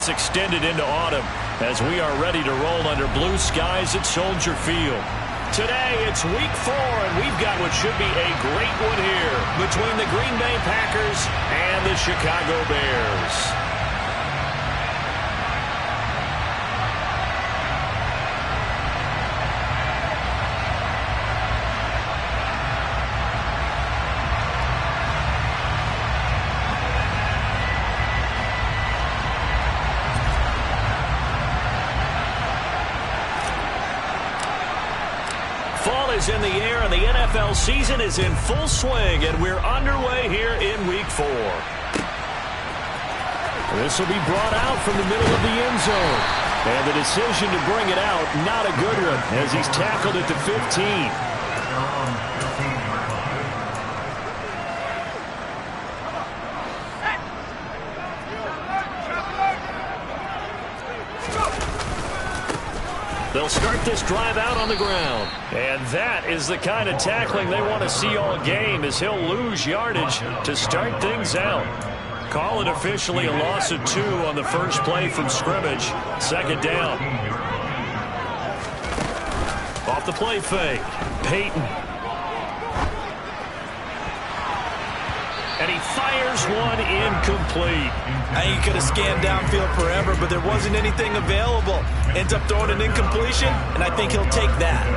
It's extended into autumn as we are ready to roll under blue skies at Soldier Field. Today, it's week 4, and we've got what should be a great one here between the Green Bay Packers and the Chicago Bears. Fall is in the air, and the NFL season is in full swing, and we're underway here in Week 4. This will be brought out from the middle of the end zone. And the decision to bring it out, not a good one, as he's tackled at the 15. They'll start this drive out on the ground. And that is the kind of tackling they want to see all game, as he'll lose yardage to start things out. Call it officially a loss of 2 on the first play from scrimmage. Second down. Off the play fake. Peyton. And he fires one incomplete. He could have scanned downfield forever, but there wasn't anything available. Ends up throwing an incompletion, and I think he'll take that.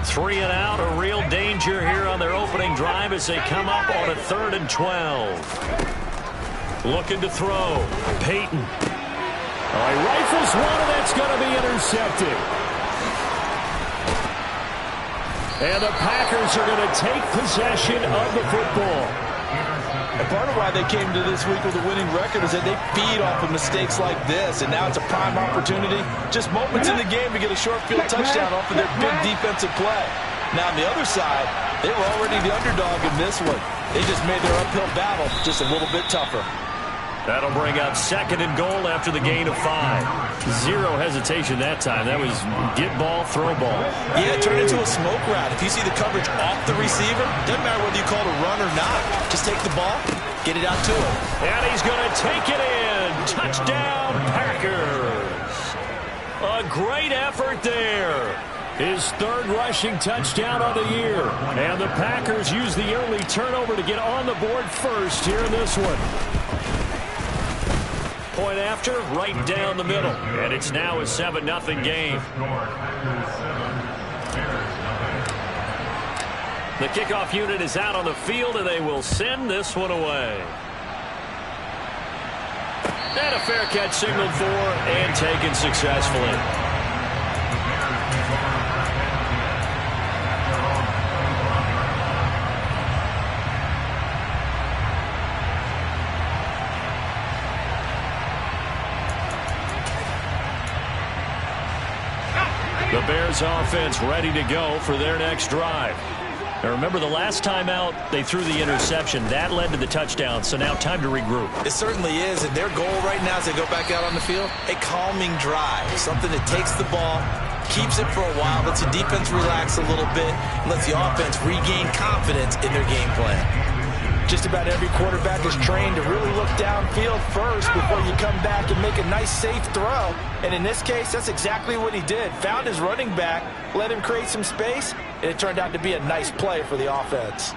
Three and out, a real danger here on their opening drive as they come up on a 3rd and 12. Looking to throw. Peyton. He rifles one, and that's going to be intercepted. And the Packers are going to take possession of the football. And part of why they came to this week with a winning record is that they feed off of mistakes like this, and now it's a prime opportunity. Just moments in the game to get a short field touchdown off of their big defensive play. Now on the other side, they were already the underdog in this one. They just made their uphill battle just a little bit tougher. That'll bring up 2nd and goal after the gain of 5. Zero hesitation that time. That was get ball, throw ball. Yeah, turn into a smoke route. If you see the coverage off the receiver, doesn't matter whether you call it a run or not. Just take the ball, get it out to him. And he's going to take it in. Touchdown, Packers. A great effort there. His 3rd rushing touchdown of the year. And the Packers use the early turnover to get on the board first here in this one. Point after, right down the middle. And it's now a 7-0 game. The kickoff unit is out on the field, and they will send this one away. And a fair catch signaled for and taken successfully. The Bears offense ready to go for their next drive. Now remember, the last time out, they threw the interception. That led to the touchdown, so now time to regroup. It certainly is, and their goal right now as they go back out on the field, a calming drive. Something that takes the ball, keeps it for a while, lets the defense relax a little bit, and lets the offense regain confidence in their game plan. Just about every quarterback is trained to really look downfield first before you come back and make a nice, safe throw. And in this case, that's exactly what he did. Found his running back, let him create some space, and it turned out to be a nice play for the offense.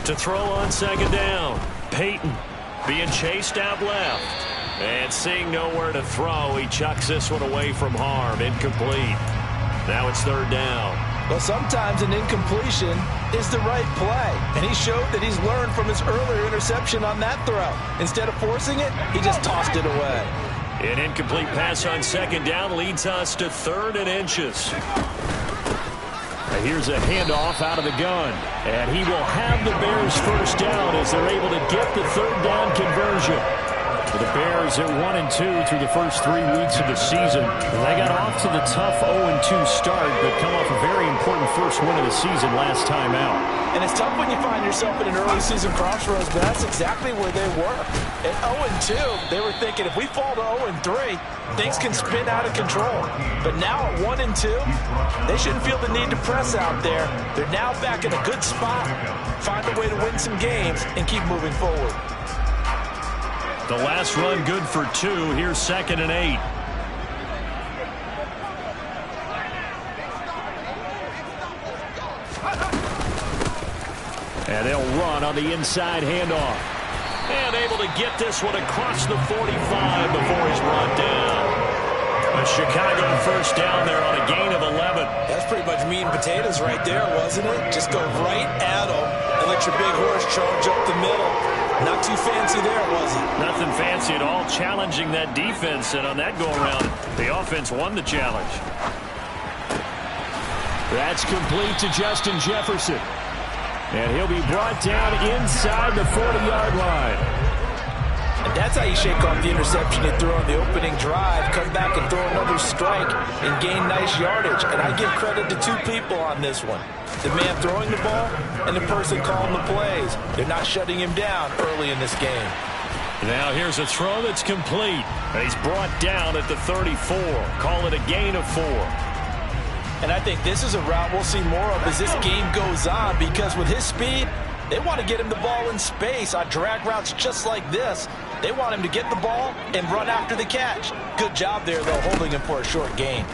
To throw on 2nd down, Peyton being chased out left. And seeing nowhere to throw, he chucks this one away from harm. Incomplete. Now it's 3rd down. Well, sometimes an incompletion is the right play, and he showed that he's learned from his earlier interception on that throw. Instead of forcing it, he just tossed it away. An incomplete pass on 2nd down leads us to 3rd and inches. Here's a handoff out of the gun, and he will have the Bears first down as they're able to get the 3rd down conversion. The Bears at 1-2 through the first 3 weeks of the season. They got off to the tough 0-2 start, but come off a very important first win of the season last time out. And it's tough when you find yourself in an early season crossroads, but that's exactly where they were. At 0-2, they were thinking if we fall to 0-3, things can spin out of control. But now at 1-2, they shouldn't feel the need to press out there. They're now back in a good spot, find a way to win some games, and keep moving forward. The last run good for 2. Here's 2nd and 8. And they'll run on the inside handoff. And able to get this one across the 45 before he's brought down. A Chicago first down there on a gain of 11. That's pretty much meat and potatoes right there, wasn't it? Just go right at them and let your big horse charge up the middle. Not too fancy there, was it? Nothing fancy at all, challenging that defense. And on that go-around, the offense won the challenge. That's complete to Justin Jefferson. And he'll be brought down inside the 40-yard line. And that's how you shake off the interception you threw on the opening drive. Come back and throw another strike and gain nice yardage. And I give credit to 2 people on this one. The man throwing the ball and the person calling the plays. They're not shutting him down early in this game. Now here's a throw that's complete. And he's brought down at the 34. Call it a gain of 4. And I think this is a route we'll see more of as this game goes on, because with his speed, they want to get him the ball in space on drag routes just like this. They want him to get the ball and run after the catch. Good job there, though, holding him for a short gain.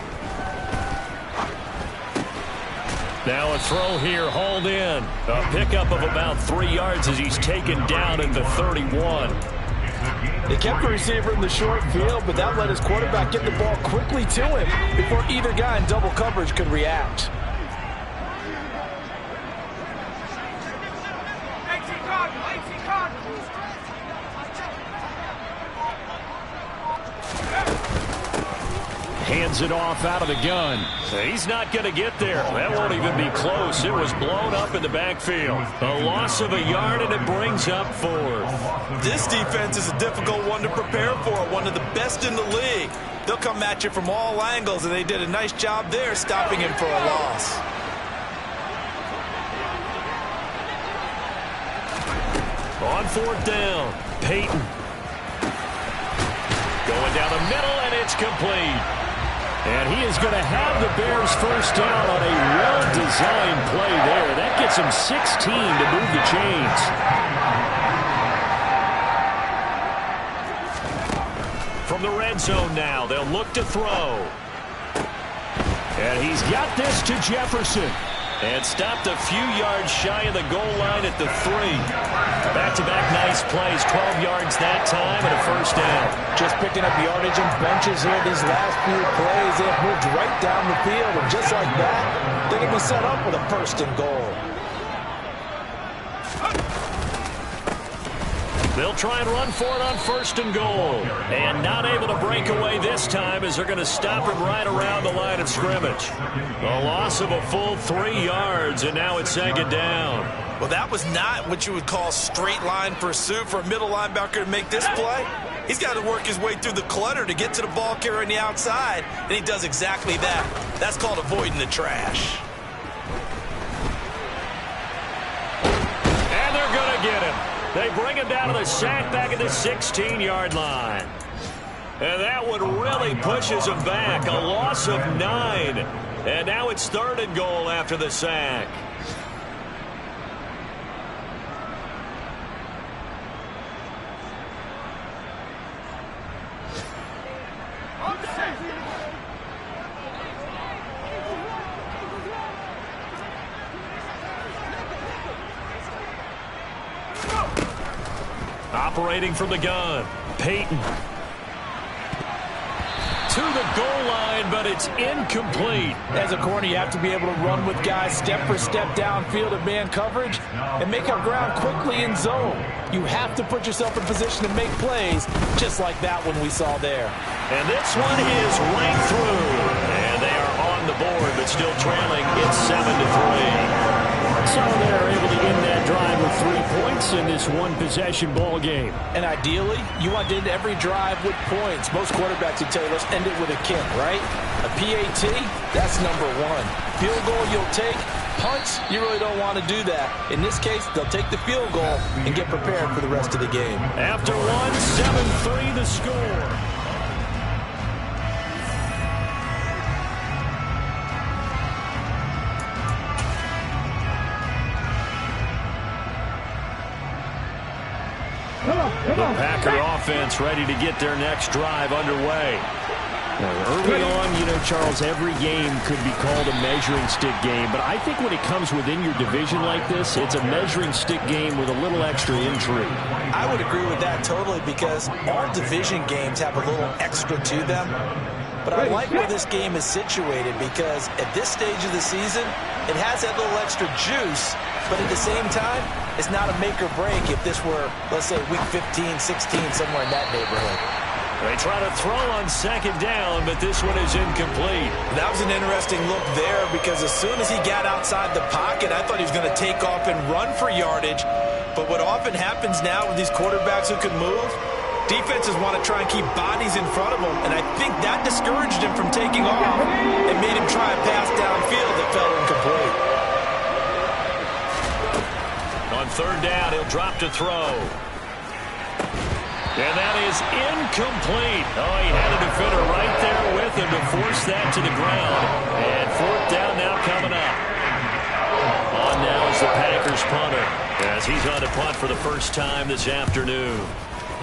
Now a throw here, hauled in. A pickup of about 3 yards as he's taken down at the 31. They kept the receiver in the short field, but that let his quarterback get the ball quickly to him before either guy in double coverage could react. Hands it off out of the gun. He's not going to get there. That won't even be close. It was blown up in the backfield. A loss of a yard, and it brings up 4th. This defense is a difficult one to prepare for, one of the best in the league. They'll come at you from all angles, and they did a nice job there stopping him for a loss. On 4th down, Peyton. Going down the middle, and it's complete. And he is going to have the Bears first down on a well-designed play there. That gets him 16 to move the chains. From the red zone now, they'll look to throw. And he's got this to Jefferson. And stopped a few yards shy of the goal line at the 3. Back-to-back nice plays, 12 yards that time and a first down. Just picking up yardage and benches here these last few plays. They have moved right down the field, and just like that, they're going to be set up with a first and goal. They'll try and run for it on 1st and goal. And not able to break away this time as they're going to stop him right around the line of scrimmage. A loss of a full 3 yards, and now it's 2nd down. Well, that was not what you would call straight line pursuit for a middle linebacker to make this play. He's got to work his way through the clutter to get to the ball carrier on the outside, and he does exactly that. That's called avoiding the trash. And they're going to get him. They bring him down to the sack back at the 16-yard line. And that one really pushes him back. A loss of 9. And now it's 3rd and goal after the sack. Operating from the gun, Peyton. To the goal line, but it's incomplete. As a corner, you have to be able to run with guys step for step downfield in man coverage and make up ground quickly in zone. You have to put yourself in position to make plays, just like that one we saw there. And this one is right through. And they are on the board, but still trailing. It's 7-3. So they're able to end that drive with 3 points in this one-possession ball game. And ideally, you want to end every drive with points. Most quarterbacks would tell you, let's end it with a kick, right? A PAT, that's number one. Field goal you'll take. Punts, you really don't want to do that. In this case, they'll take the field goal and get prepared for the rest of the game. After one, 7-3 the score. The Packer offense ready to get their next drive underway. Early on, Charles, every game could be called a measuring stick game. But I think when it comes within your division like this, it's a measuring stick game with a little extra intrigue. I would agree with that totally because all division games have a little extra to them. But I like where this game is situated because at this stage of the season, it has that little extra juice. But at the same time, it's not a make or break if this were, let's say, week 15, 16, somewhere in that neighborhood. They try to throw on second down, but this one is incomplete. That was an interesting look there because as soon as he got outside the pocket, I thought he was going to take off and run for yardage. But what often happens now with these quarterbacks who can move, defenses want to try and keep bodies in front of them, and I think that discouraged him from taking off and made him try a pass downfield that fell incomplete. On third down, he'll drop to throw. And that is incomplete. Oh, he had a defender right there with him to force that to the ground. And fourth down now coming up. On now is the Packers punter as he's on to punt for the first time this afternoon.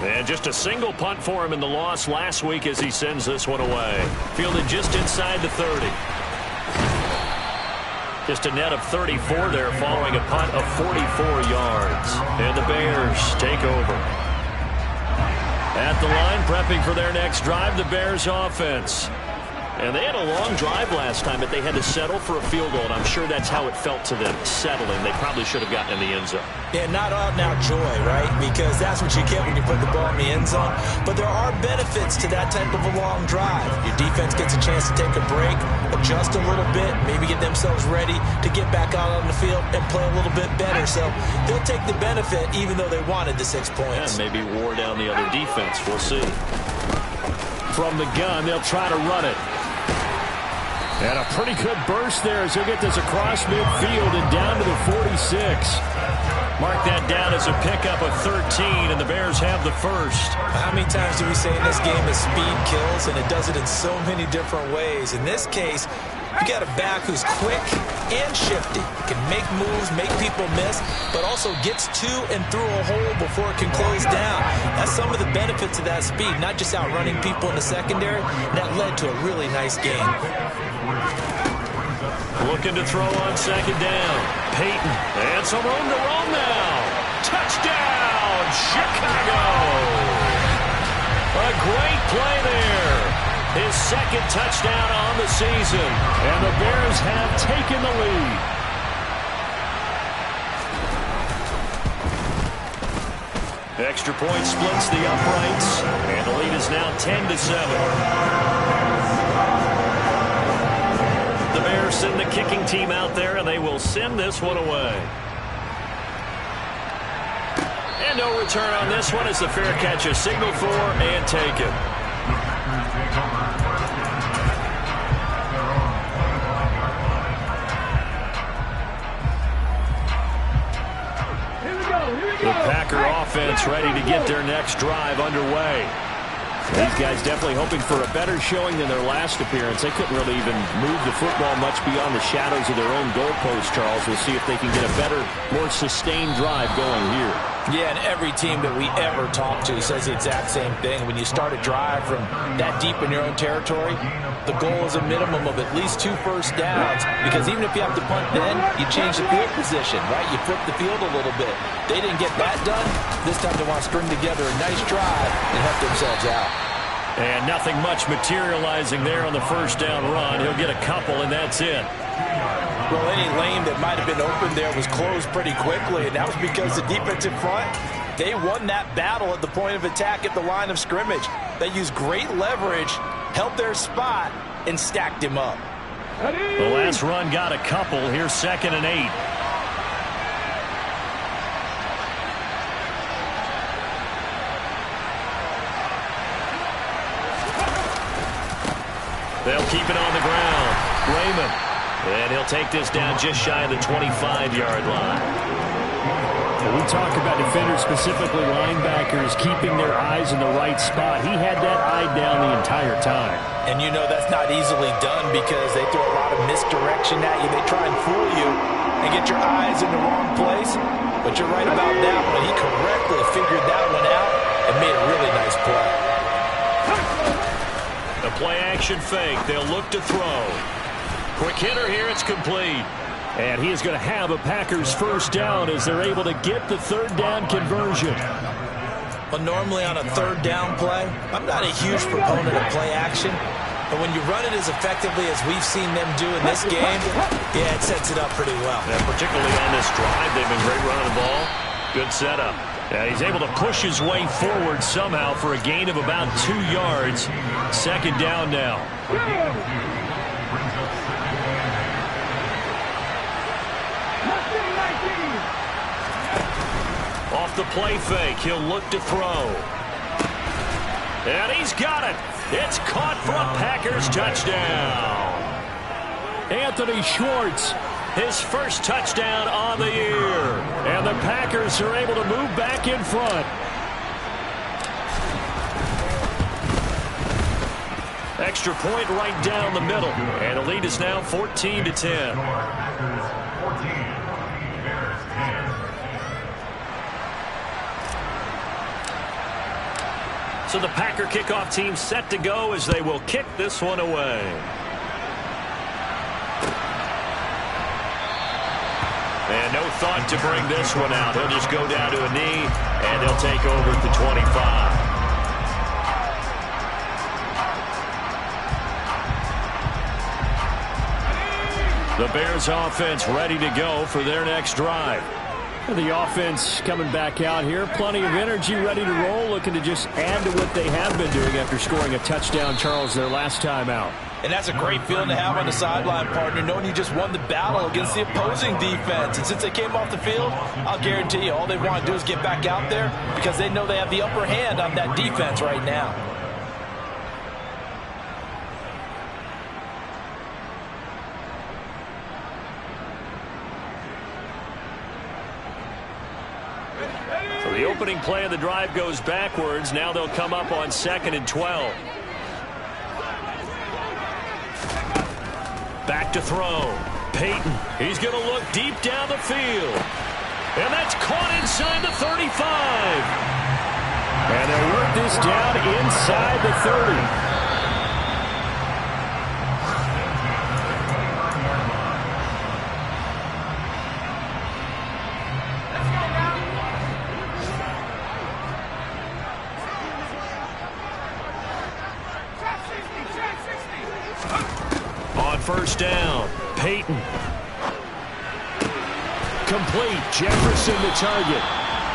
And just a single punt for him in the loss last week as he sends this one away. Fielded just inside the 30. Just a net of 34 there following a punt of 44 yards. And the Bears take over. At the line, prepping for their next drive, the Bears offense. And they had a long drive last time, but they had to settle for a field goal, and I'm sure that's how it felt to them, settling. They probably should have gotten in the end zone. Yeah, not out-and-out joy, right? Because that's what you get when you put the ball in the end zone. But there are benefits to that type of a long drive. Your defense gets a chance to take a break, adjust a little bit, maybe get themselves ready to get back out on the field and play a little bit better. So they'll take the benefit even though they wanted the 6 points. And maybe wore down the other defense. We'll see. From the gun, they'll try to run it. And a pretty good burst there as he'll get this across midfield and down to the 46. Mark that down as a pickup of 13, and the Bears have the first. How many times do we say in this game that speed kills, and it does it in so many different ways? In this case, you got a back who's quick and shifty, can make moves, make people miss, but also gets to and through a hole before it can close down. That's some of the benefits of that speed, not just outrunning people in the secondary. That led to a really nice game. Looking to throw on second down. Peyton, and some room to roam now. Touchdown, Chicago! A great play there. His second touchdown on the season. And the Bears have taken the lead. Extra point splits the uprights. And the lead is now 10-7. The Bears send the kicking team out there, and they will send this one away. And no return on this one as the fair catch is signaled for and taken. The Packer offense ready to get their next drive underway. These guys definitely hoping for a better showing than their last appearance. They couldn't really even move the football much beyond the shadows of their own goalpost, Charles. We'll see if they can get a better, more sustained drive going here. Yeah, and every team that we ever talk to says the exact same thing. When you start a drive from that deep in your own territory, the goal is a minimum of at least 2 first downs, because even if you have to punt then, you change the field position, right? You flip the field a little bit. They didn't get that done. This time they want to string together a nice drive and help themselves out. And nothing much materializing there on the first down run. He'll get a couple, and that's it. Well, any lane that might have been open there was closed pretty quickly, and that was because the defensive front, they won that battle at the point of attack at the line of scrimmage. They used great leverage, held their spot, and stacked him up. The last run got a couple. Here's 2nd and 8. They'll keep it on the ground. Raymond. And he'll take this down just shy of the 25-yard line. We talk about defenders, specifically linebackers, keeping their eyes in the right spot. He had that eye down the entire time. And you know that's not easily done because they throw a lot of misdirection at you. They try and fool you and get your eyes in the wrong place. But you're right about that one. He correctly figured that one out and made a really nice play. The play-action fake. They'll look to throw. Quick hitter here. It's complete. And he is going to have a Packers first down as they're able to get the third down conversion. Well, normally on a third down play, I'm not a huge proponent of play action. But when you run it as effectively as we've seen them do in this game, yeah, it sets it up pretty well. And particularly on this drive, they've been great running the ball. Good setup. He's able to push his way forward somehow for a gain of about 2 yards. Second down now. Off the play fake, he'll look to throw. And he's got it. It's caught for a Packers touchdown. Anthony Schwartz, his first touchdown on the year. And the Packers are able to move back in front. Extra point right down the middle. And the lead is now 14-10. So the Packer kickoff team set to go as they will kick this one away. And no thought to bring this one out. He'll just go down to a knee, and he'll take over at the 25. The Bears offense ready to go for their next drive. The offense coming back out here. Plenty of energy, ready to roll, looking to just add to what they have been doing after scoring a touchdown, Charles, their last time out. And that's a great feeling to have on the sideline, partner, knowing you just won the battle against the opposing defense. And since they came off the field, I'll guarantee you all they want to do is get back out there because they know they have the upper hand on that defense right now. The opening play of the drive goes backwards. Now they'll come up on 2nd and 12. Back to throw. Peyton. He's going to look deep down the field. And that's caught inside the 35. And they'll work this down inside the 30. First down. Peyton. Complete. Jefferson the target.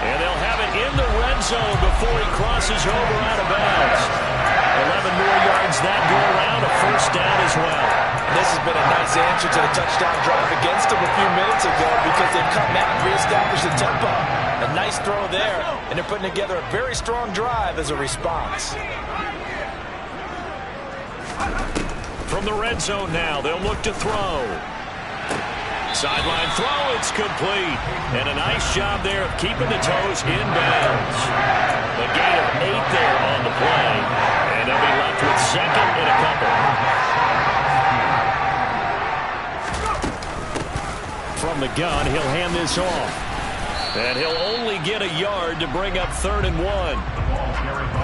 And they'll have it in the red zone before he crosses over out of bounds. 11 more yards that go around. A first down as well. And this has been a nice answer to the touchdown drive against them a few minutes ago because they've come out and reestablished the tempo. A nice throw there, and they're putting together a very strong drive as a response. From the red zone now, they'll look to throw. Sideline throw, it's complete. And a nice job there of keeping the toes in bounds. A gain of 8 there on the play. And they'll be left with second and a couple. From the gun, he'll hand this off. And he'll only get a yard to bring up 3rd and 1.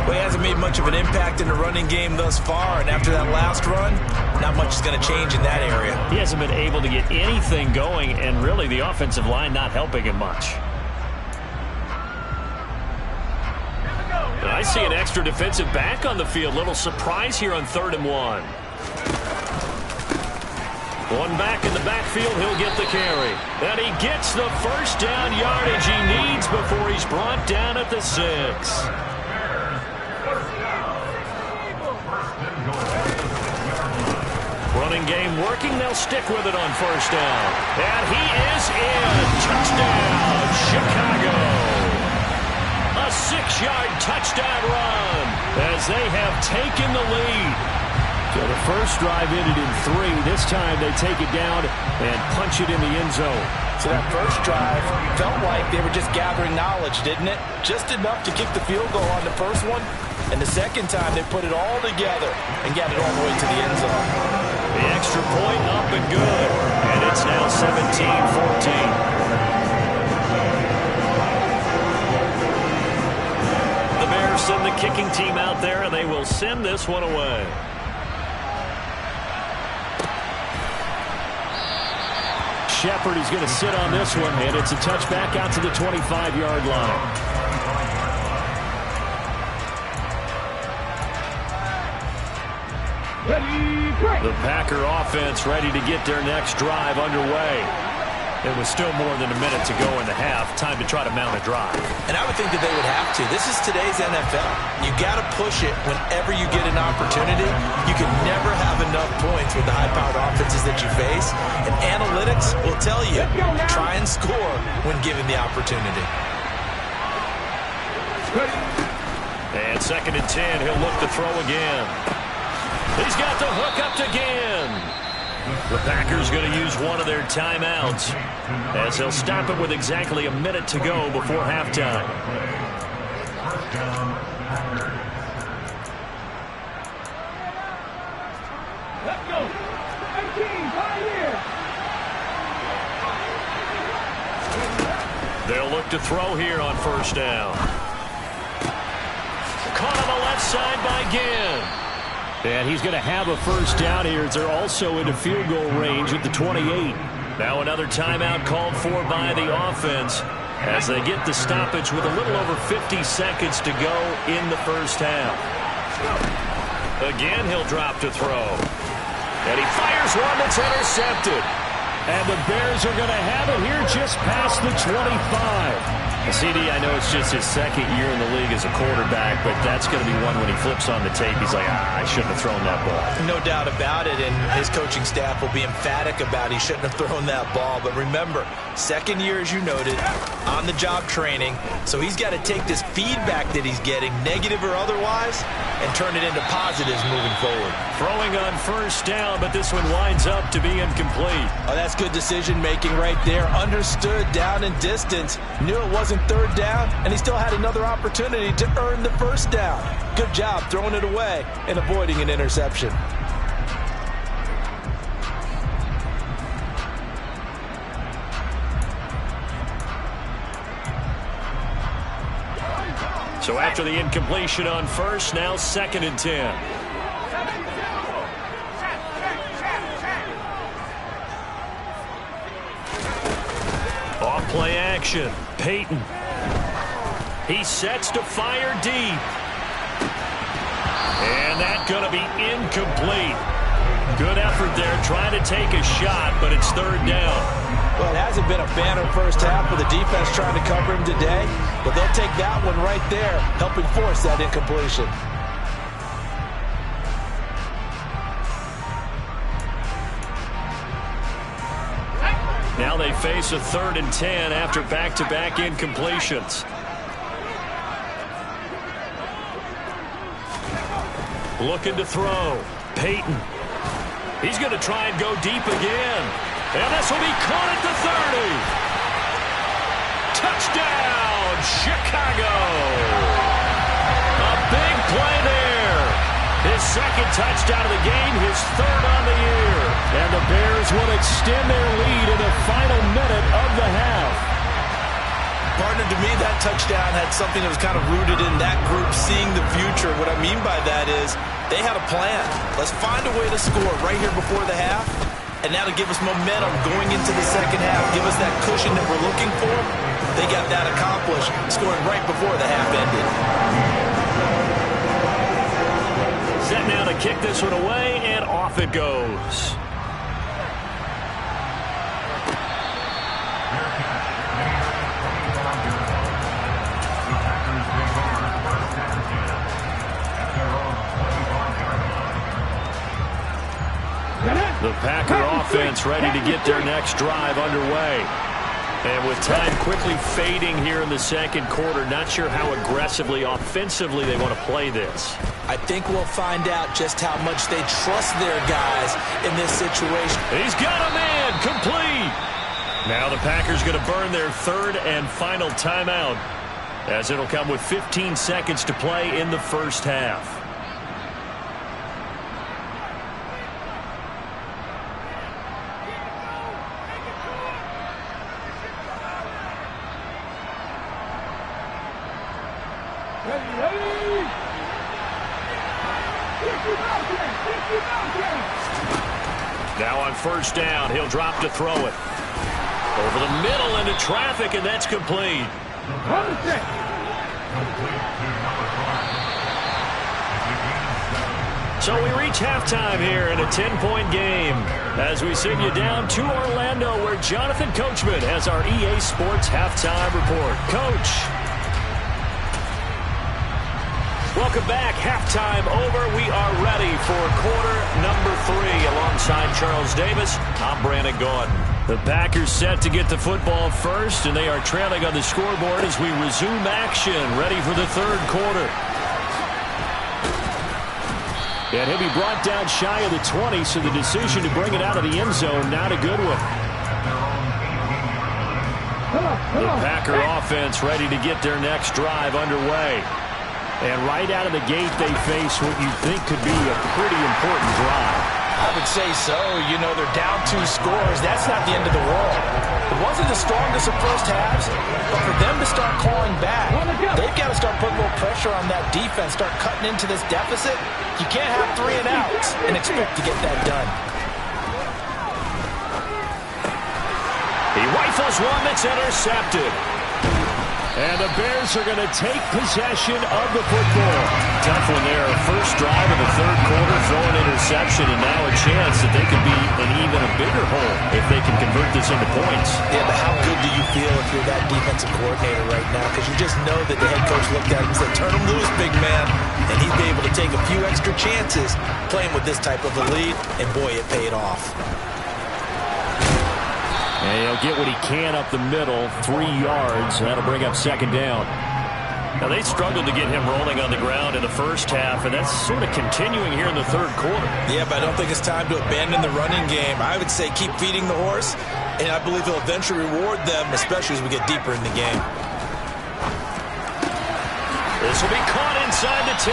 Well, he hasn't made much of an impact in the running game thus far, and after that last run, not much is going to change in that area. He hasn't been able to get anything going, and really the offensive line not helping him much. And I see an extra defensive back on the field. Little surprise here on 3rd and 1. One back in the backfield, he'll get the carry. And he gets the first down yardage he needs before he's brought down at the 6. Running game working. They'll stick with it on first down. And he is in. Touchdown, Chicago. A 6-yard touchdown run as they have taken the lead. So the first drive ended in 3. This time they take it down and punch it in the end zone. So that first drive felt like they were just gathering knowledge, didn't it? Just enough to kick the field goal on the first one. And the second time they put it all together and got it all the way to the end zone. The extra point up and good. And it's now 17-14. Send the kicking team out there, and they will send this one away. Shepard is going to sit on this one, and it's a touchback out to the 25-yard line. The Packer offense ready to get their next drive underway. It was still more than a minute to go in the half. Time to try to mount a drive. And I would think that they would have to. This is today's NFL. You got to push it whenever you get an opportunity. You can never have enough points with the high-powered offenses that you face. And analytics will tell you, try and score when given the opportunity. And 2nd and 10, he'll look to throw again. He's got the hook up again. The Packers going to use one of their timeouts as they'll stop it with exactly a minute to go before halftime. Let's go. 18, right here. They'll look to throw here on first down. Caught on the left side by Ginn. And he's going to have a first down here as they're also into field goal range at the 28. Now another timeout called for by the offense as they get the stoppage with a little over 50 seconds to go in the first half. Again, he'll drop to throw. And he fires one that's intercepted. And the Bears are going to have it here just past the 25. CD, I know it's just his second year in the league as a quarterback, but that's going to be one when he flips on the tape. He's like, I shouldn't have thrown that ball. No doubt about it, and his coaching staff will be emphatic about he shouldn't have thrown that ball. But remember, second year, as you noted, on-the-job training, so he's got to take this feedback that he's getting, negative or otherwise, and turn it into positives moving forward. Throwing on first down, but this one winds up to be incomplete. Oh, that's good decision-making right there. Understood down and distance, knew it wasn't third down, and he still had another opportunity to earn the first down. Good job throwing it away and avoiding an interception. So after the incompletion on first, now 2nd and 10. Off play action. Peyton. He sets to fire deep. And that's going to be incomplete. Good effort there trying to take a shot, but it's third down. Well, it hasn't been a banner first half for the defense trying to cover him today, but they'll take that one right there, helping force that incompletion. Now they face a 3rd and 10 after back-to-back incompletions. Looking to throw. Peyton. He's going to try and go deep again. And this will be caught at the 30. Touchdown, Chicago. A big play there. His second touchdown of the game, his 3rd on the year. And the Bears will extend their lead in the final minute of the half. Partner, to me, that touchdown had something that was kind of rooted in that group seeing the future. What I mean by that is they had a plan. Let's find a way to score right here before the half, and that'll give us momentum going into the second half, give us that cushion that we're looking for. They got that accomplished, scoring right before the half ended. Set now to kick this one away, and off it goes. The Packer offense ready to get their next drive underway. And with time quickly fading here in the second quarter, not sure how aggressively, offensively they want to play this. I think we'll find out just how much they trust their guys in this situation. He's got a man complete. Now the Packers going to burn their third and final timeout, as it'll come with 15 seconds to play in the first half. Now on first down, he'll drop to throw it. Over the middle into traffic, and that's complete. So we reach halftime here in a 10-point game as we send you down to Orlando, where Jonathan Coachman has our EA Sports halftime report. Coach. Welcome back. Halftime over. We are ready for quarter number 3. Alongside Charles Davis, I'm Brandon Gaudin. The Packers set to get the football first, and they are trailing on the scoreboard as we resume action, ready for the third quarter. And he'll be brought down shy of the 20, so the decision to bring it out of the end zone, not a good one. The Packer offense ready to get their next drive underway. And right out of the gate, they face what you think could be a pretty important drive. I would say so. You know, they're down 2 scores. That's not the end of the world. It wasn't the strongest of first halves, but for them to start clawing back, they've got to start putting a little pressure on that defense, start cutting into this deficit. You can't have 3 and outs and expect to get that done. He rifles one that's intercepted. And the Bears are going to take possession of the football. Tough one there. First drive of the third quarter, throw an interception, and now a chance that they could be in even a bigger hole if they can convert this into points. Yeah, but how good do you feel if you're that defensive coordinator right now? Because you just know that the head coach looked at him and said, turn him loose, big man. And he'd be able to take a few extra chances playing with this type of a lead, and boy, it paid off. And he'll get what he can up the middle, 3 yards. That'll bring up second down. Now, they struggled to get him rolling on the ground in the first half, and that's sort of continuing here in the third quarter. Yeah, but I don't think it's time to abandon the running game. I would say keep feeding the horse, and I believe he'll eventually reward them, especially as we get deeper in the game. This will be caught inside the 10.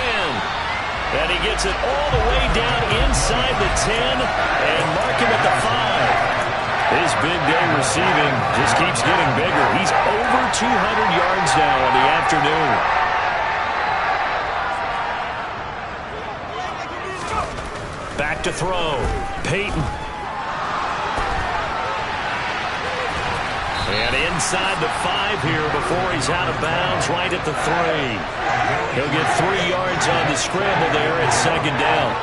And he gets it all the way down inside the 10 and mark him at the 5. His big day receiving just keeps getting bigger. He's over 200 yards now in the afternoon. Back to throw. Peyton. And inside the 5 here before he's out of bounds, right at the 3. He'll get 3 yards on the scramble there at second down.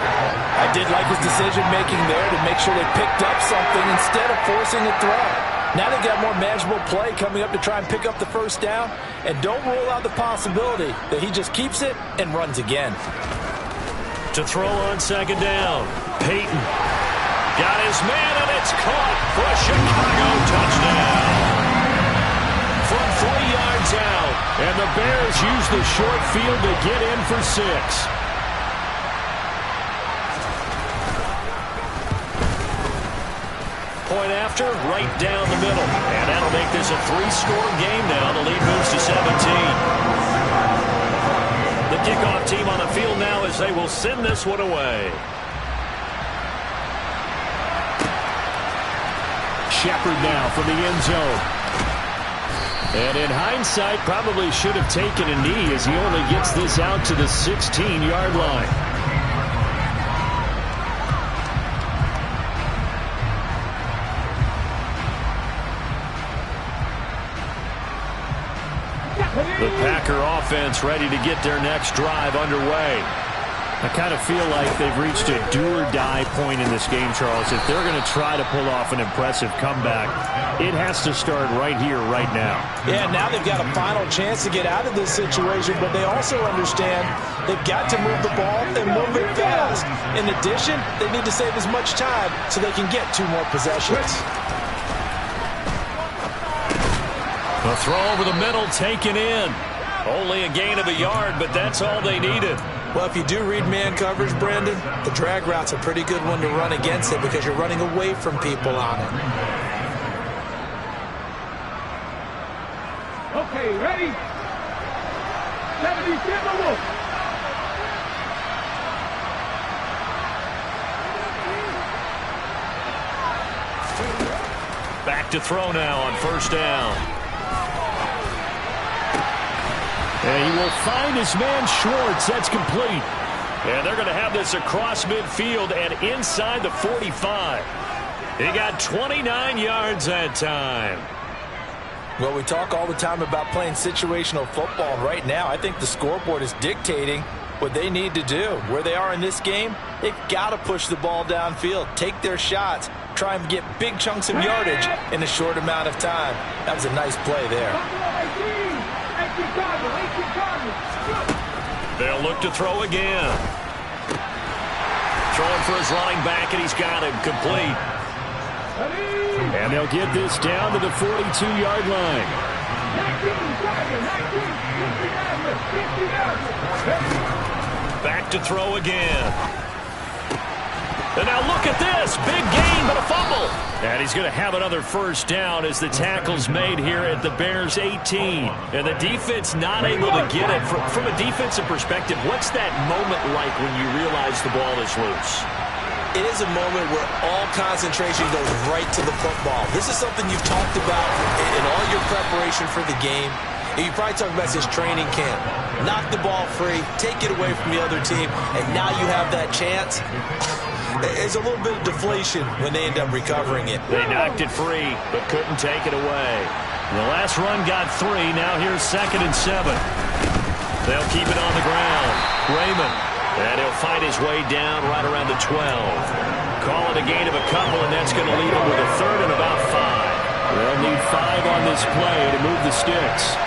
I did like his decision-making there to make sure they picked up something instead of forcing a throw. Now they've got more manageable play coming up to try and pick up the first down, and don't rule out the possibility that he just keeps it and runs again. To throw on second down, Peyton got his man, and it's caught for a Chicago touchdown. From 3 yards out, and the Bears use the short field to get in for 6. Point after, right down the middle. And that'll make this a 3-score game now. The lead moves to 17. The kickoff team on the field now as they will send this one away. Shepard now from the end zone. And in hindsight, probably should have taken a knee as he only gets this out to the 16-yard line. The Packer offense ready to get their next drive underway. I kind of feel like they've reached a do-or-die point in this game, Charles. If they're going to try to pull off an impressive comeback, it has to start right here, right now. Yeah, now they've got a final chance to get out of this situation, but they also understand they've got to move the ball and move it fast. In addition, they need to save as much time so they can get 2 more possessions. The throw over the middle taken in. Only a gain of a yard, but that's all they needed. Well, if you do read man coverage, Brandon, the drag route's a pretty good one to run against it because you're running away from people on it. Okay, ready? 77 Wolf. Back to throw now on first down. And he will find his man Schwartz. That's complete. And they're going to have this across midfield and inside the 45. He got 29 yards that time. Well, we talk all the time about playing situational football. Right now, I think the scoreboard is dictating what they need to do. Where they are in this game, they've got to push the ball downfield, take their shots, try and get big chunks of yardage in a short amount of time. That was a nice play there. They'll look to throw again. Throwing for his running back, and he's got him complete. And they'll get this down to the 42-yard line. Back to throw again. And now look at this. Big gain, but a fumble. And he's going to have another first down as the tackle's made here at the Bears 18. And the defense not able to get it. From a defensive perspective, what's that moment like when you realize the ball is loose? It is a moment where all concentration goes right to the football. This is something you've talked about in all your preparation for the game. And you probably talked about this training camp. Knock the ball free, take it away from the other team, and now you have that chance. There's a little bit of deflation when they end up recovering it. They knocked it free, but couldn't take it away. The last run got 3. Now here's 2nd and 7. They'll keep it on the ground. Raymond. And he'll find his way down right around the 12. Call it a gain of a couple, and that's going to leave him with a 3rd and about 5. They'll need 5 on this play to move the sticks.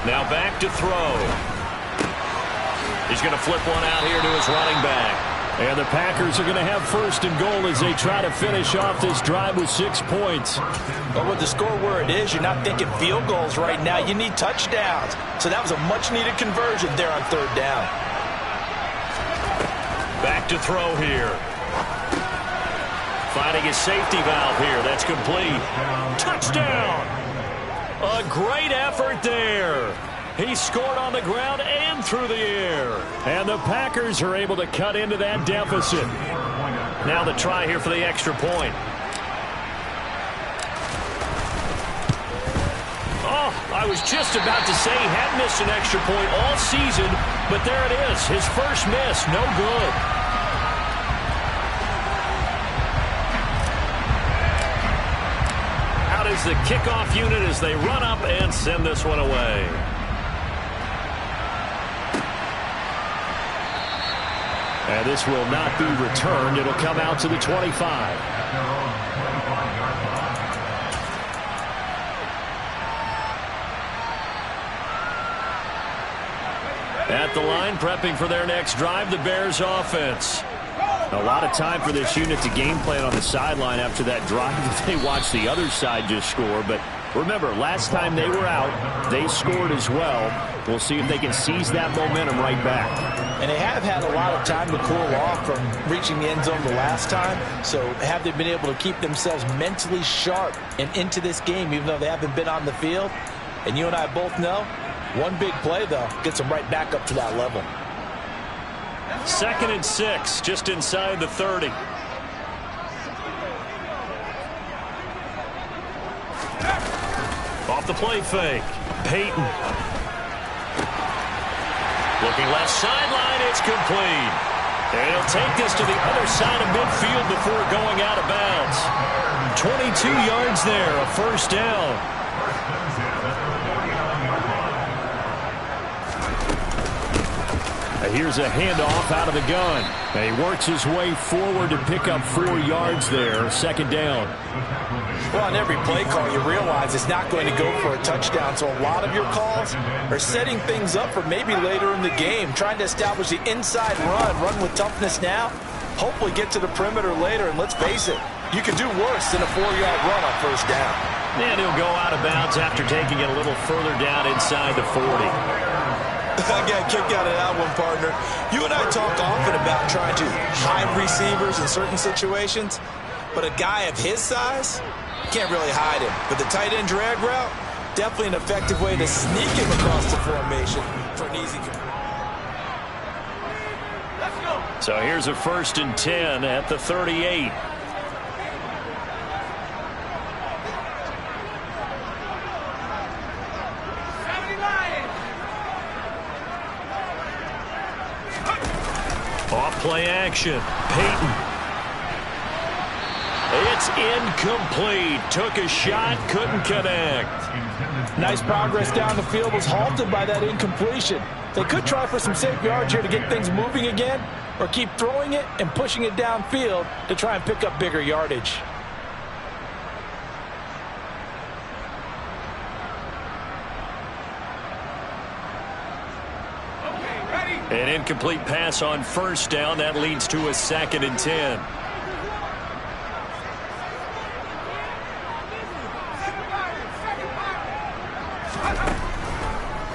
Now back to throw. He's going to flip one out here to his running back. And the Packers are going to have 1st and goal as they try to finish off this drive with 6 points. But with the score where it is, you're not thinking field goals right now. You need touchdowns. So that was a much-needed conversion there on 3rd down. Back to throw here. Finding his safety valve here. That's complete. Touchdown! A great effort there. He scored on the ground and through the air. And the Packers are able to cut into that deficit. Now the try here for the extra point. Oh, I was just about to say he hadn't missed an extra point all season, but there it is. His first miss, no good. Out is the kickoff unit as they run up and send this one away. And this will not be returned. It'll come out to the 25. At the line, prepping for their next drive, the Bears offense. A lot of time for this unit to game plan on the sideline after that drive that they watched the other side just score. But remember, last time they were out, they scored as well. We'll see if they can seize that momentum right back. And they have had a lot of time to cool off from reaching the end zone the last time. So have they been able to keep themselves mentally sharp and into this game, even though they haven't been on the field? And you and I both know, one big play, though, gets them right back up to that level. 2nd and 6, just inside the 30. Off the play fake. Peyton. Looking left sideline, it's complete. And he'll take this to the other side of midfield before going out of bounds. 22 yards there, a 1st down. Here's a handoff out of the gun. And he works his way forward to pick up 4 yards there, 2nd down. Well, on every play call, you realize it's not going to go for a touchdown. So a lot of your calls are setting things up for maybe later in the game, trying to establish the inside run with toughness now, hopefully get to the perimeter later. And let's face it, You could do worse than a 4-yard run on first down. And he'll go out of bounds after taking it a little further down inside the 40. I got a kick out of that one, partner. You and I talk often about trying to hide receivers in certain situations, but a guy of his size can't really hide him. But the tight end drag route, definitely an effective way to sneak him across the formation for an easy complete. Let's go. So here's a 1st and 10 at the 38. Off play action. Peyton. It's incomplete. Took a shot, couldn't connect. Nice progress down the field, was halted by that incompletion. They could try for some safe yards here to get things moving again, or keep throwing it and pushing it downfield to try and pick up bigger yardage. An incomplete pass on first down. That leads to a 2nd and 10.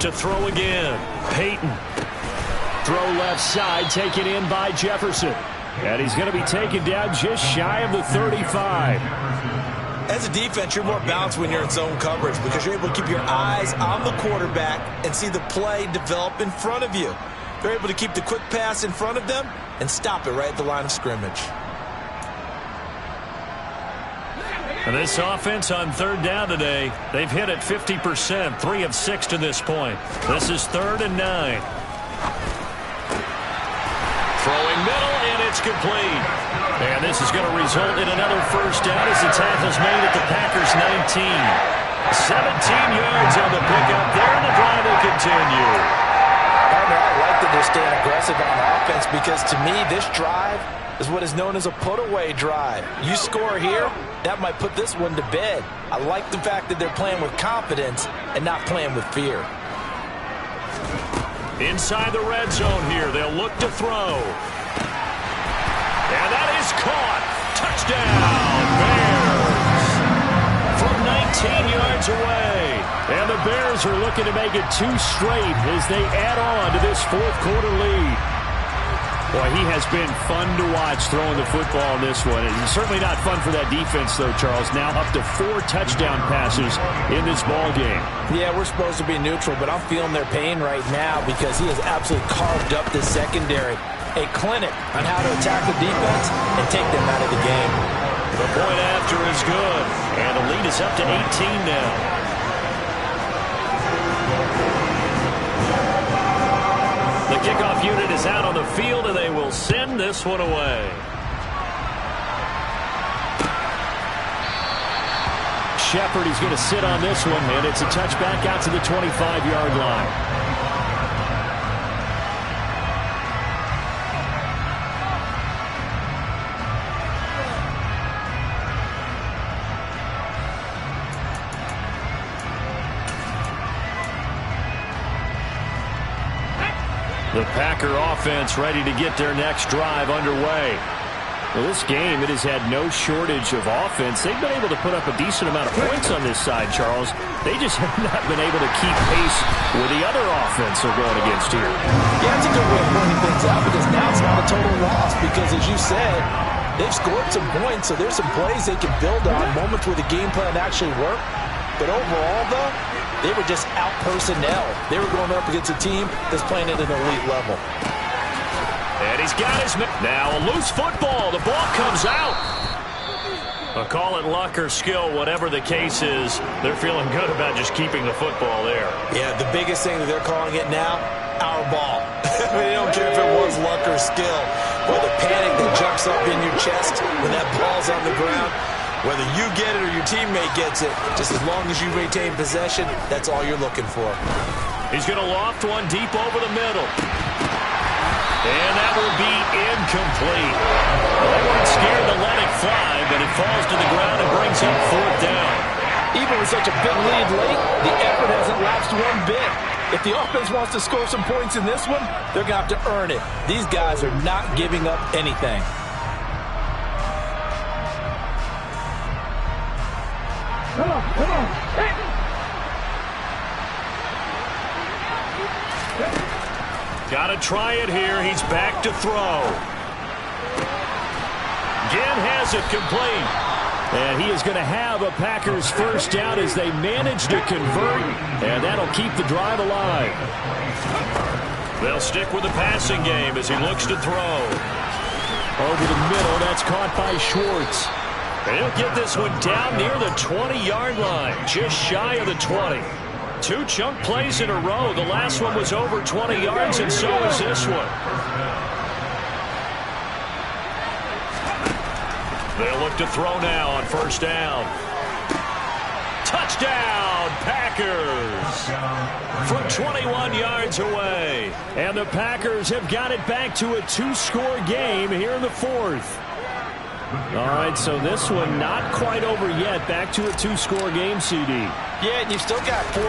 To throw again. Peyton. Throw left side, taken in by Jefferson. And he's going to be taken down just shy of the 35. As a defense, you're more balanced when you're in zone coverage because you're able to keep your eyes on the quarterback and see the play develop in front of you. They're able to keep the quick pass in front of them and stop it right at the line of scrimmage. And this offense on 3rd down today, they've hit it 50%, 3 of 6 to this point. This is 3rd and 9. Throwing middle, and it's complete. And this is going to result in another 1st down as the tackle's made at the Packers' 19. 17 yards on the pickup there, and the drive will continue. I like that they're staying aggressive on offense because, to me, this drive is what is known as a put-away drive. You score here, that might put this one to bed. I like the fact that they're playing with confidence and not playing with fear. Inside the red zone here, they'll look to throw. And that is caught. Touchdown, Bears. From 19 yards away. And the Bears are looking to make it 2 straight as they add on to this 4th quarter lead. Boy, he has been fun to watch throwing the football in this one. And certainly not fun for that defense, though, Charles. Now up to 4 touchdown passes in this ball game. Yeah, we're supposed to be neutral, but I'm feeling their pain right now because he has absolutely carved up the secondary. A clinic on how to attack the defense and take them out of the game. The point after is good. And the lead is up to 18 now. The kickoff unit is out on the field, and they will send this one away. Shepard, he's going to sit on this one, and it's a touchback out to the 25-yard line. The Packer offense ready to get their next drive underway. Well, this game, it has had no shortage of offense. They've been able to put up a decent amount of points on this side, Charles. They just have not been able to keep pace with the other offense they're going against here. Yeah, it's a good way of pointing things out because now it's not a total loss because, as you said, they've scored some points, so there's some plays they can build on, moments where the game plan actually worked. But overall, though, they were just out personnel. They were going up against a team that's playing at an elite level. And he's got his... Now a loose football. The ball comes out. Call it luck or skill, whatever the case is. They're feeling good about just keeping the football there. Yeah, the biggest thing that they're calling it now, our ball. They don't care if it was luck or skill. Or the panic that jumps up in your chest when that ball's on the ground. Whether you get it or your teammate gets it, just as long as you retain possession, that's all you're looking for. He's going to loft one deep over the middle. And that will be incomplete. Well, they weren't scared to let it fly, but it falls to the ground and brings up 4th down. Even with such a big lead late, the effort hasn't lapsed one bit. If the offense wants to score some points in this one, they're going to have to earn it. These guys are not giving up anything. Come on. Hey. Got to try it here. He's back to throw. Again has it complete. And he is going to have a Packers first down as they manage to convert, and that'll keep the drive alive. They'll stick with the passing game as he looks to throw. Over the middle, that's caught by Schwartz. He'll get this one down near the 20-yard line, just shy of the 20. 2 chunk plays in a row. The last one was over 20 yards, and so is this one. They'll look to throw now on first down. Touchdown, Packers! From 21 yards away. And the Packers have got it back to a 2-score game here in the 4th. All right, so this one not quite over yet. Back to a 2-score game, CD. Yeah, and you've still got 4+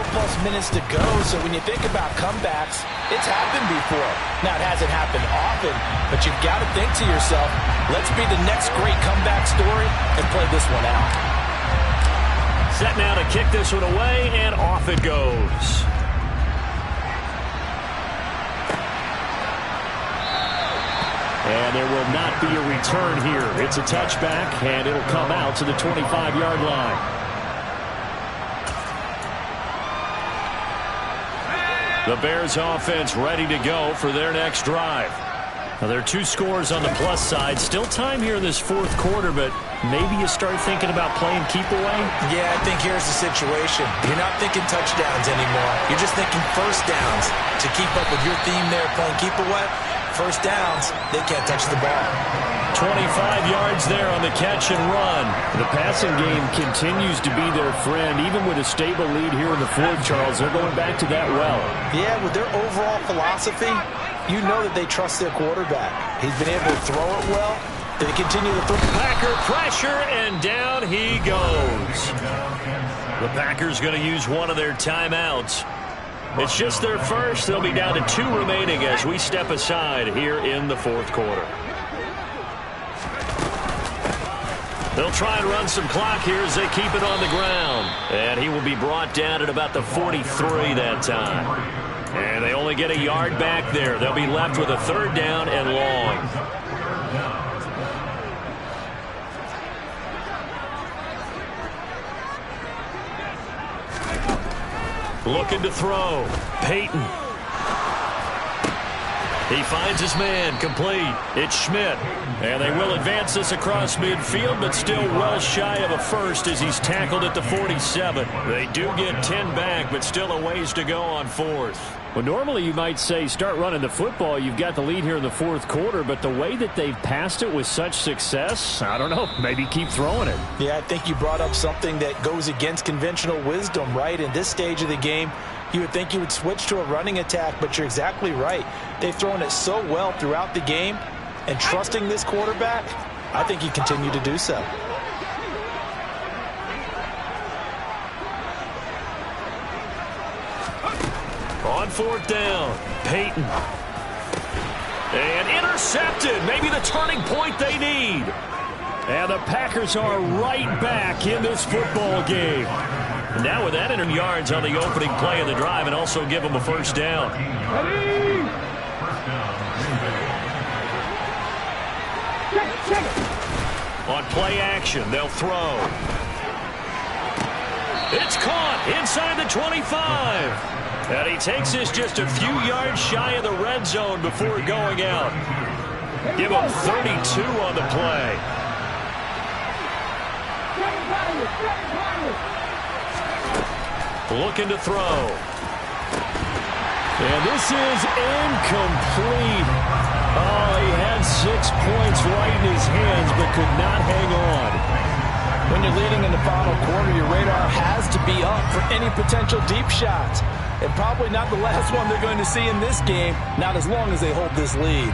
minutes to go, so when you think about comebacks, it's happened before. Now, it hasn't happened often, but you've got to think to yourself, let's be the next great comeback story and play this one out. Set now to kick this one away, and off it goes. And there will not be a return here. It's a touchback, and it'll come out to the 25-yard line. The Bears offense ready to go for their next drive. Now, there are 2 scores on the plus side. Still time here in this 4th quarter, but maybe you start thinking about playing keep away? Yeah, I think here's the situation. You're not thinking touchdowns anymore. You're just thinking first downs. To keep up with your theme there, playing keep away, first downs, they can't touch the ball. 25 yards there on the catch and run. The passing game continues to be their friend. Even with a stable lead here in the 4th, Charles, they're going back to that well. Yeah, with their overall philosophy, you know that they trust their quarterback. He's been able to throw it well. They continue to throw. Packer pressure, and down he goes. The Packers going to use one of their timeouts. It's just their first. They'll be down to 2 remaining as we step aside here in the 4th quarter. They'll try and run some clock here as they keep it on the ground. And he will be brought down at about the 43 that time. And they only get a yard back there. They'll be left with a 3rd down and long. Looking to throw. Peyton. He finds his man, complete. It's Schmidt. And they will advance this across midfield, but still well shy of a first as he's tackled at the 47. They do get 10 back, but still a ways to go on 4th. Well, normally you might say start running the football. You've got the lead here in the 4th quarter, but the way that they've passed it with such success, I don't know, maybe keep throwing it. Yeah, I think you brought up something that goes against conventional wisdom, right? In this stage of the game, you would think you would switch to a running attack, but you're exactly right. They've thrown it so well throughout the game, and trusting this quarterback, I think you continue to do so. On 4th down, Peyton. And intercepted, maybe the turning point they need. And the Packers are right back in this football game. Now with that 100 yards on the opening play of the drive, and also give them a first down. On play action, they'll throw. It's caught inside the 25. And he takes this just a few yards shy of the red zone before going out. Give him 32 on the play. Looking to throw. And this is incomplete. Oh, he had 6 points right in his hands, but could not hang on. When you're leading in the final quarter, your radar has to be up for any potential deep shots. And probably not the last one they're going to see in this game, not as long as they hold this lead.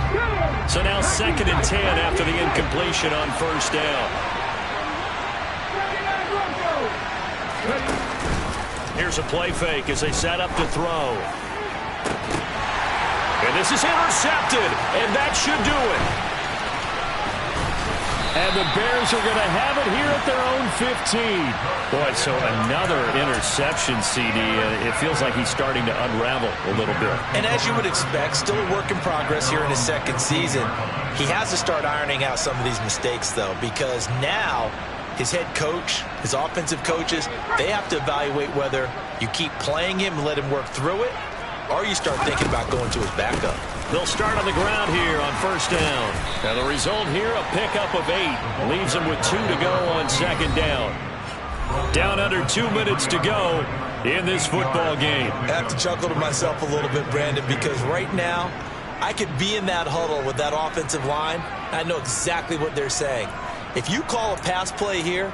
So now 2nd and 10 after the incompletion on first down. Here's a play fake as they set up to throw. And this is intercepted, and that should do it. And the Bears are going to have it here at their own 15. Boy, so another interception, CD. It feels like he's starting to unravel a little bit. And as you would expect, still a work in progress here in his second season. He has to start ironing out some of these mistakes, though, because now his head coach, his offensive coaches, they have to evaluate whether you keep playing him and let him work through it, or you start thinking about going to his backup. They'll start on the ground here on first down. And the result here, a pickup of 8. Leaves them with 2 to go on second down. Down under 2 minutes to go in this football game. I have to chuckle to myself a little bit, Brandon, because right now I could be in that huddle with that offensive line. I know exactly what they're saying. If you call a pass play here,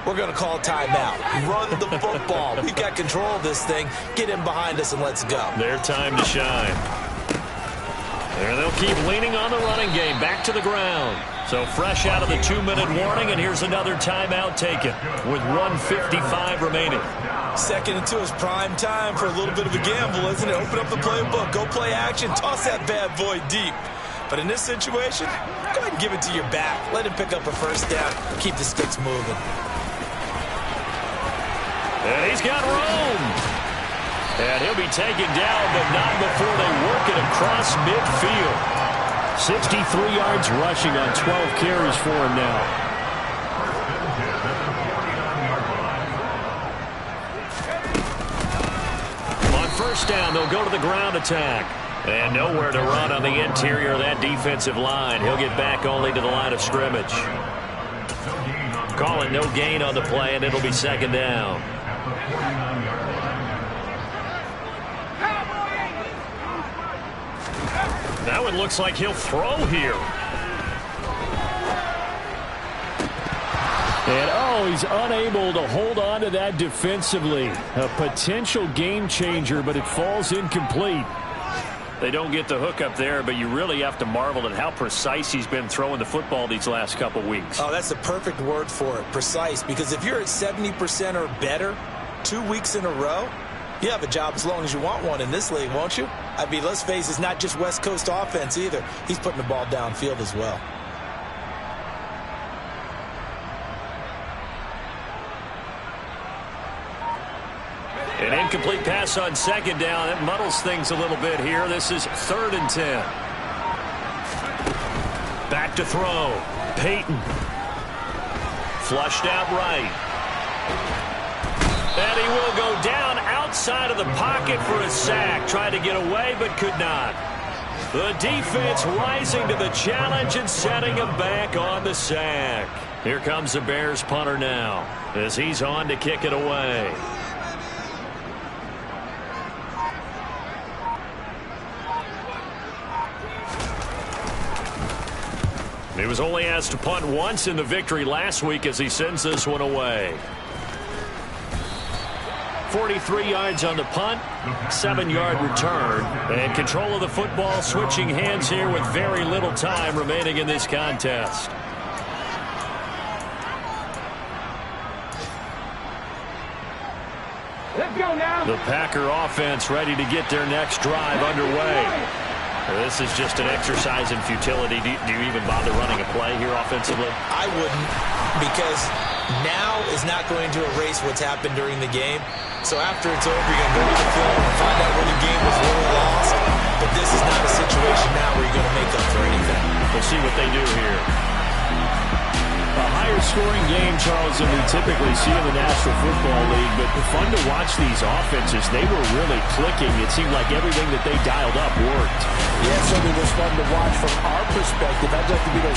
we're going to call a timeout. Run the football. We've got control of this thing. Get in behind us and let's go. Their time to shine. And they'll keep leaning on the running game. Back to the ground. So fresh out of the 2-minute warning, and here's another timeout taken with 1:55 remaining. Second and 2 is prime time for a little bit of a gamble, isn't it? Open up the playbook. Go play action. Toss that bad boy deep. But in this situation, go ahead and give it to your back. Let him pick up a first down. Keep the sticks moving. And he's got room. And he'll be taken down, but not before they work it across midfield. 63 yards rushing on 12 carries for him now. On first down, they'll go to the ground attack. And nowhere to run on the interior of that defensive line. He'll get back only to the line of scrimmage. Calling no gain on the play, and it'll be second down. That one looks like he'll throw here. And, oh, he's unable to hold on to that defensively. A potential game changer, but it falls incomplete. They don't get the hook up there, but you really have to marvel at how precise he's been throwing the football these last couple weeks. Oh, that's the perfect word for it, precise, because if you're at 70% or better 2 weeks in a row, you have a job as long as you want one in this league, won't you? I mean, let's face it, it's not just West Coast offense either. He's putting the ball downfield as well. An incomplete pass on second down. It muddles things a little bit here. This is 3rd and 10. Back to throw. Peyton. Flushed out right. And he will go down outside of the pocket for a sack. Tried to get away, but could not. The defense rising to the challenge and setting him back on the sack. Here comes the Bears punter now as he's on to kick it away. He was only asked to punt once in the victory last week as he sends this one away. 43 yards on the punt, 7-yard return, and control of the football switching hands here with very little time remaining in this contest. Let's go now. The Packer offense ready to get their next drive underway. This is just an exercise in futility. Do you even bother running a play here offensively? I wouldn't, because now is not going to erase what's happened during the game. So after it's over, you're going to go to the film and find out where the game was won or lost. But this is not a situation now where you're going to make up for anything. We'll see what they do here. A higher scoring game, Charles, than we typically see in the National Football League, but fun to watch these offenses. They were really clicking. It seemed like everything that they dialed up worked. Yeah, certainly was fun to watch from our perspective. I'd like to be those